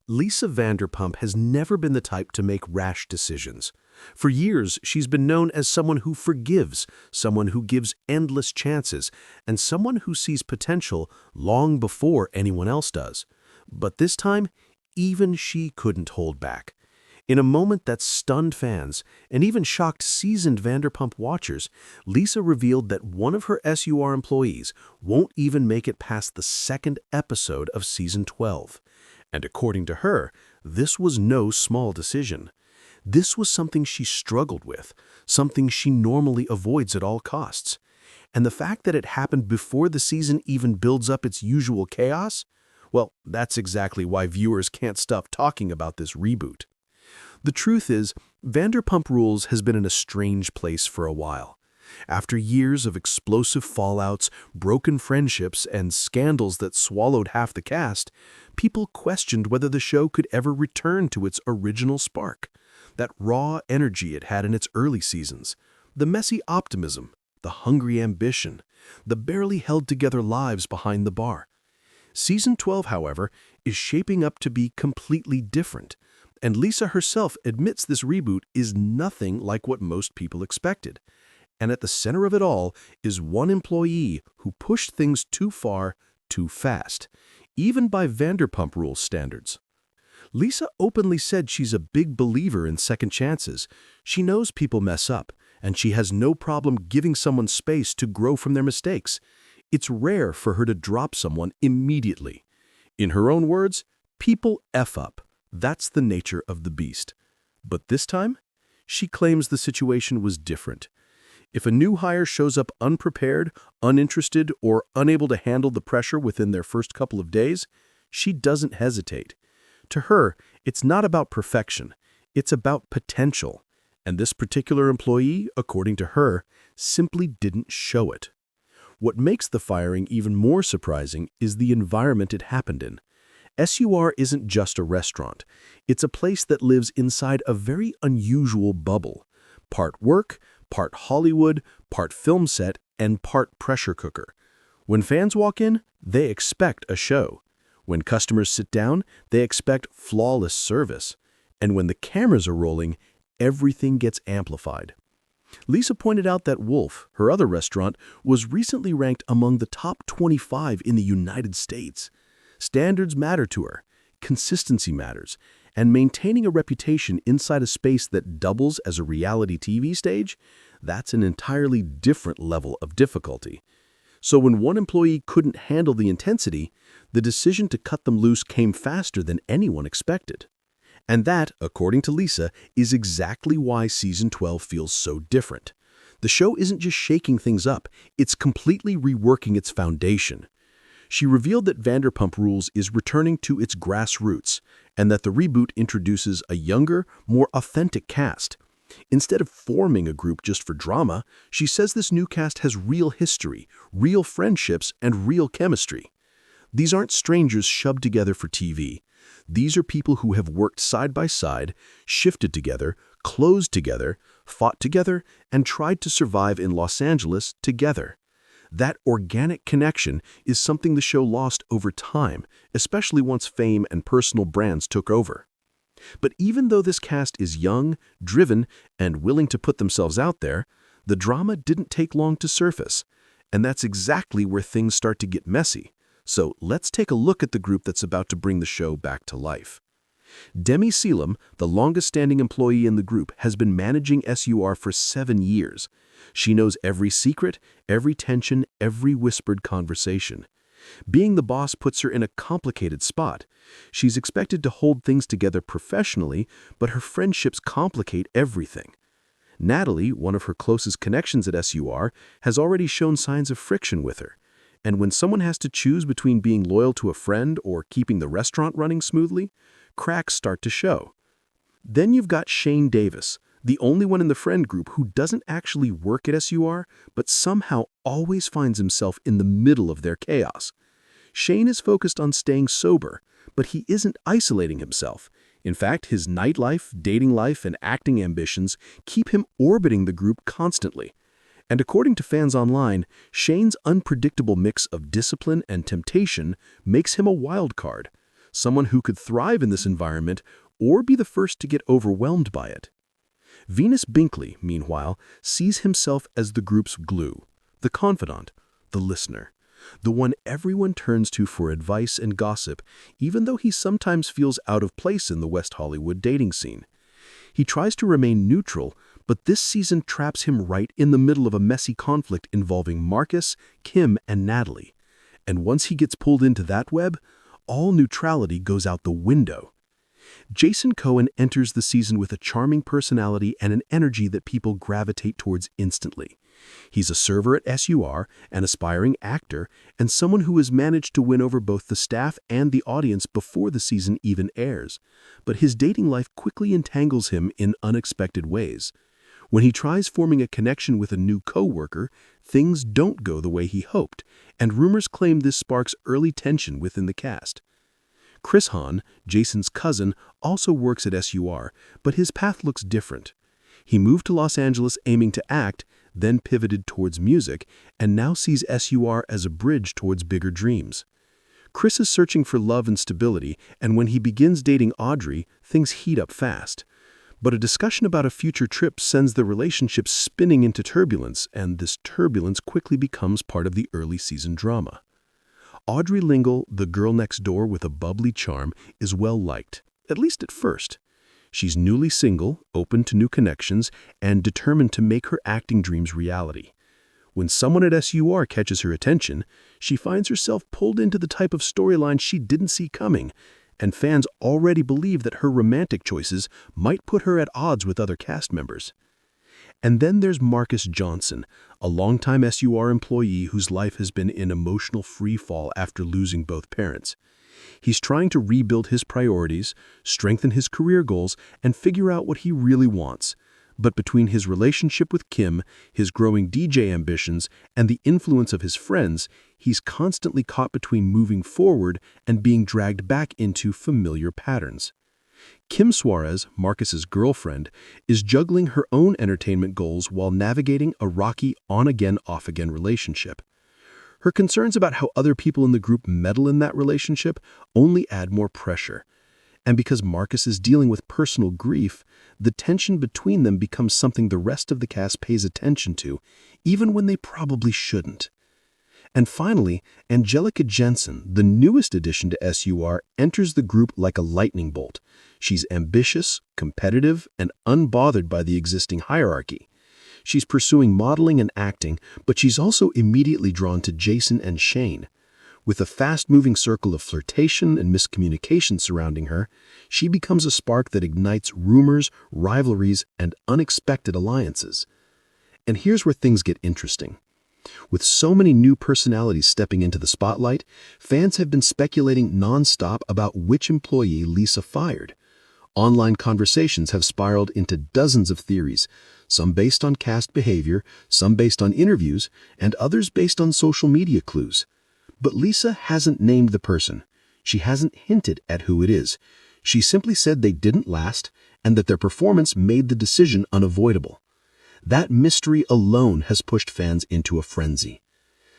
Lisa Vanderpump has never been the type to make rash decisions. For years, she's been known as someone who forgives, someone who gives endless chances, and someone who sees potential long before anyone else does. But this time, even she couldn't hold back. In a moment that stunned fans and even shocked seasoned Vanderpump watchers, Lisa revealed that one of her SUR employees won't even make it past the second episode of season 12. And according to her, this was no small decision. This was something she struggled with, something she normally avoids at all costs. And the fact that it happened before the season even builds up its usual chaos? Well, that's exactly why viewers can't stop talking about this reboot. The truth is, Vanderpump Rules has been in a strange place for a while. After years of explosive fallouts, broken friendships, and scandals that swallowed half the cast, people questioned whether the show could ever return to its original spark, that raw energy it had in its early seasons, the messy optimism, the hungry ambition, the barely held-together lives behind the bar. Season 12, however, is shaping up to be completely different, and Lisa herself admits this reboot is nothing like what most people expected. And at the center of it all is one employee who pushed things too far, too fast, even by Vanderpump Rules standards. Lisa openly said she's a big believer in second chances. She knows people mess up, and she has no problem giving someone space to grow from their mistakes. It's rare for her to drop someone immediately. In her own words, people F up. That's the nature of the beast. But this time, she claims the situation was different. If a new hire shows up unprepared, uninterested, or unable to handle the pressure within their first couple of days, she doesn't hesitate. To her, it's not about perfection, it's about potential. And this particular employee, according to her, simply didn't show it. What makes the firing even more surprising is the environment it happened in. SUR isn't just a restaurant. It's a place that lives inside a very unusual bubble. Part work, part Hollywood, part film set, and part pressure cooker. When fans walk in, they expect a show. When customers sit down, they expect flawless service. And when the cameras are rolling, everything gets amplified. Lisa pointed out that Wolf, her other restaurant, was recently ranked among the top 25 in the United States. Standards matter to her, consistency matters, and maintaining a reputation inside a space that doubles as a reality TV stage, that's an entirely different level of difficulty. So when one employee couldn't handle the intensity, the decision to cut them loose came faster than anyone expected. And that, according to Lisa, is exactly why Season 12 feels so different. The show isn't just shaking things up, it's completely reworking its foundation. She revealed that Vanderpump Rules is returning to its grassroots, and that the reboot introduces a younger, more authentic cast. Instead of forming a group just for drama, she says this new cast has real history, real friendships, and real chemistry. These aren't strangers shoved together for TV. These are people who have worked side by side, shifted together, closed together, fought together, and tried to survive in Los Angeles together. That organic connection is something the show lost over time, especially once fame and personal brands took over. But even though this cast is young, driven, and willing to put themselves out there, the drama didn't take long to surface. And that's exactly where things start to get messy. So let's take a look at the group that's about to bring the show back to life. Demi Selim, the longest-standing employee in the group, has been managing SUR for 7 years. She knows every secret, every tension, every whispered conversation. Being the boss puts her in a complicated spot. She's expected to hold things together professionally, but her friendships complicate everything. Natalie, one of her closest connections at SUR, has already shown signs of friction with her. And when someone has to choose between being loyal to a friend or keeping the restaurant running smoothly, cracks start to show. Then you've got Shane Davis, the only one in the friend group who doesn't actually work at SUR, but somehow always finds himself in the middle of their chaos. Shane is focused on staying sober, but he isn't isolating himself. In fact, his nightlife, dating life, and acting ambitions keep him orbiting the group constantly. And according to fans online, Shane's unpredictable mix of discipline and temptation makes him a wild card. someone who could thrive in this environment or be the first to get overwhelmed by it. Venus Binkley, meanwhile, sees himself as the group's glue, the confidant, the listener, the one everyone turns to for advice and gossip, even though he sometimes feels out of place in the West Hollywood dating scene. He tries to remain neutral, but this season traps him right in the middle of a messy conflict involving Marcus, Kim, and Natalie. And once he gets pulled into that web, all neutrality goes out the window. Jason Cohen enters the season with a charming personality and an energy that people gravitate towards instantly. He's a server at SUR, an aspiring actor, and someone who has managed to win over both the staff and the audience before the season even airs. But his dating life quickly entangles him in unexpected ways. When he tries forming a connection with a new co-worker, things don't go the way he hoped, and rumors claim this sparks early tension within the cast. Chris Hahn, Jason's cousin, also works at SUR, but his path looks different. He moved to Los Angeles aiming to act, then pivoted towards music, and now sees SUR as a bridge towards bigger dreams. Chris is searching for love and stability, and when he begins dating Audrey, things heat up fast. But a discussion about a future trip sends the relationship spinning into turbulence, and this turbulence quickly becomes part of the early season drama. Audrey Lingle, the girl next door with a bubbly charm, is well-liked, at least at first. She's newly single, open to new connections, and determined to make her acting dreams reality. When someone at SUR catches her attention, she finds herself pulled into the type of storyline she didn't see coming, and fans already believe that her romantic choices might put her at odds with other cast members. And then there's Marcus Johnson, a longtime SUR employee whose life has been in emotional freefall after losing both parents. He's trying to rebuild his priorities, strengthen his career goals, and figure out what he really wants. But between his relationship with Kim, his growing DJ ambitions, and the influence of his friends, he's constantly caught between moving forward and being dragged back into familiar patterns. Kim Suarez, Marcus's girlfriend, is juggling her own entertainment goals while navigating a rocky on-again, off-again relationship. Her concerns about how other people in the group meddle in that relationship only add more pressure. And because Marcus is dealing with personal grief, the tension between them becomes something the rest of the cast pays attention to, even when they probably shouldn't. And finally, Angelica Jensen, the newest addition to SUR, enters the group like a lightning bolt. She's ambitious, competitive, and unbothered by the existing hierarchy. She's pursuing modeling and acting, but she's also immediately drawn to Jason and Shane. With a fast-moving circle of flirtation and miscommunication surrounding her, she becomes a spark that ignites rumors, rivalries, and unexpected alliances. And here's where things get interesting. With so many new personalities stepping into the spotlight, fans have been speculating non-stop about which employee Lisa fired. Online conversations have spiraled into dozens of theories, some based on cast behavior, some based on interviews, and others based on social media clues. But Lisa hasn't named the person. She hasn't hinted at who it is. She simply said they didn't last and that their performance made the decision unavoidable. That mystery alone has pushed fans into a frenzy.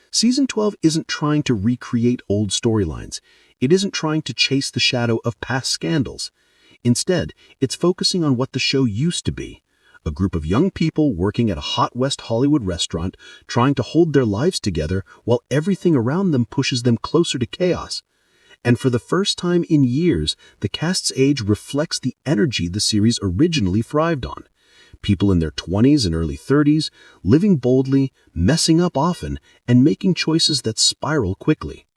Season 12 isn't trying to recreate old storylines. It isn't trying to chase the shadow of past scandals. Instead, it's focusing on what the show used to be. A group of young people working at a hot West Hollywood restaurant, trying to hold their lives together while everything around them pushes them closer to chaos. And for the first time in years, the cast's age reflects the energy the series originally thrived on. People in their 20s and early 30s, living boldly, messing up often, and making choices that spiral quickly.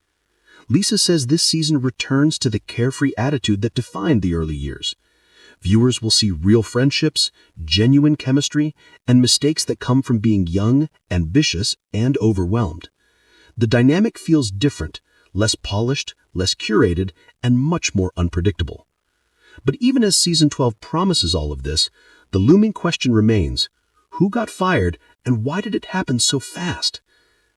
Lisa says this season returns to the carefree attitude that defined the early years. Viewers will see real friendships, genuine chemistry, and mistakes that come from being young, ambitious, and overwhelmed. The dynamic feels different, less polished, less curated, and much more unpredictable. But even as Season 12 promises all of this, the looming question remains: who got fired, and why did it happen so fast?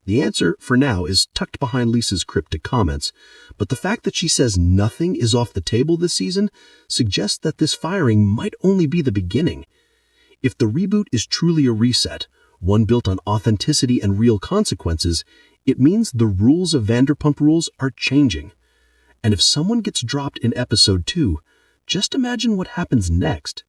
The answer, for now, is tucked behind Lisa's cryptic comments, but the fact that she says nothing is off the table this season suggests that this firing might only be the beginning. If the reboot is truly a reset, one built on authenticity and real consequences, it means the rules of Vanderpump Rules are changing. And if someone gets dropped in episode 2, just imagine what happens next.